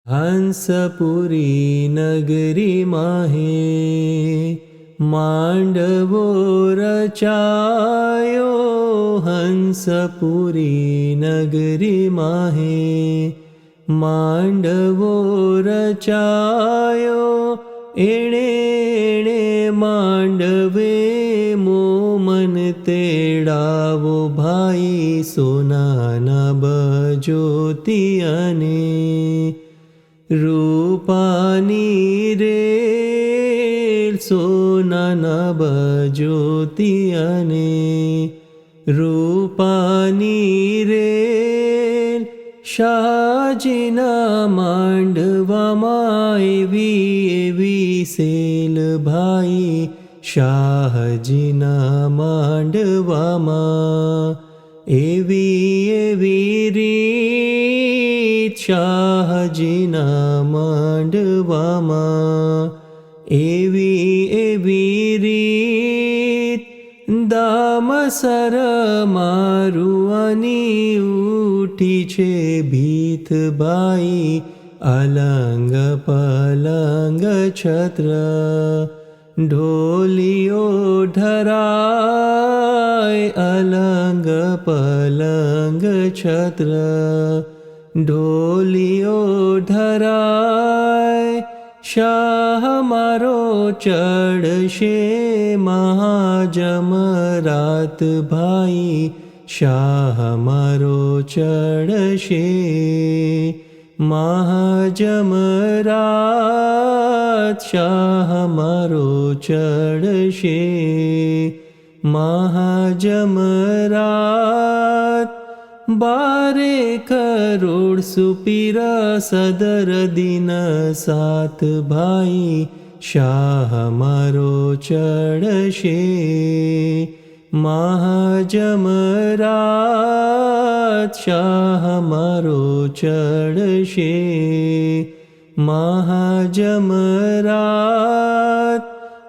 हंसपुरी नगरी माहे मांडवो रचायो। हंसपुरी नगरी माहे मांडवो रचायो। एणे एणे मांडवे मोमन तेड़ावो भाई सोनाना बजोती अने रूपानी रेल सोनाना बजोती अने रूपानी रेल शाहजीना मांडवामां एवी एवी सेल भाई शाहजीना मांडवामां एवी एवी रीत शाहजीना मांडवामां एवी एवी रीत दामसर मारुआनी उठी छे भीत भाई अलंग पलंग छत्र ढोलियो ढराय अलंग पलंग छत्र ढोलियो ढराय शाह मारो चढ़शे महाजमरात भाई शाह मारो चढ़शे महाजमरात शाह मारो चढ़शे महाजमरात 12 करोड़ सुपीर सदर दिन 7 भाई शाह मारो चढ़शे महाजमरात शाह मारो चढ़शे महाजमरात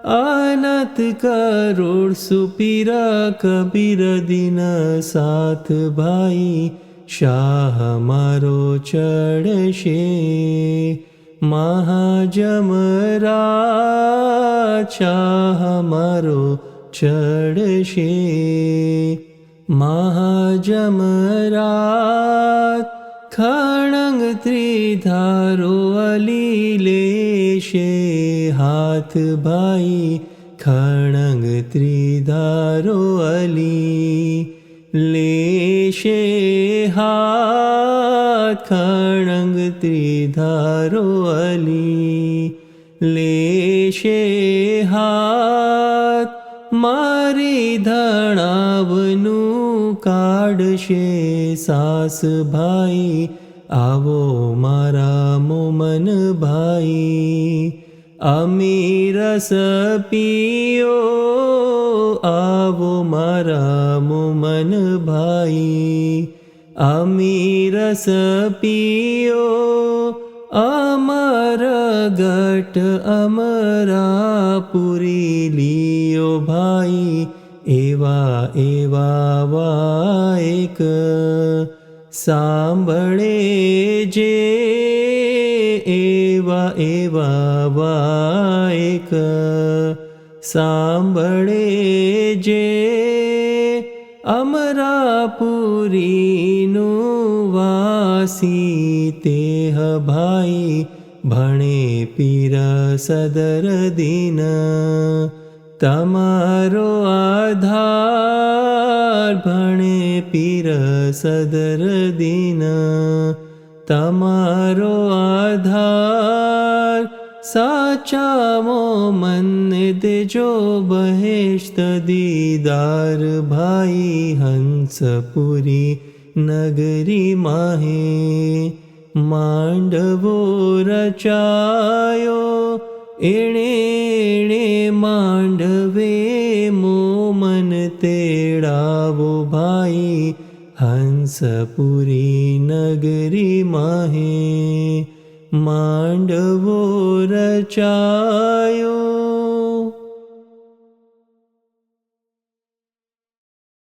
अनंत करोड़ सुपीर कबीर दिन 7 भाई शाह मारो चढ़शे महाजमरात शाह मारो चढ़शे महाजमरात खड़ंग त्रिधारो अली लेशे हाथ भाई खड़ंग त्रिधारो अली लेशे हाथ खड़ंग त्रिधारो अली लेशे हाथ मारी धणावनु काढशे सास भाई आवो मारा मोमन भाई अमीरस पियो आवो मारा मोमन भाई अमीरस पियो अमर गट अमरा पुरी लियो भाई एवा एवा वायक सांभळे जे एवा एवा वायक सांभळे जे अमरापुरीनु वासी तेह भाई भणे पीर सदर दिन तमारो आधार भणे पीर सदर दिन तमारो आधार साचा मोमन देजो बहेश्त दीदार भाई हंसपुरी नगरी माहे मांडवो रचायो एणे एणे मांडवे मोमन तेड़ावो भाई हंसपुरी नगरी माहे मांडवो रचायो।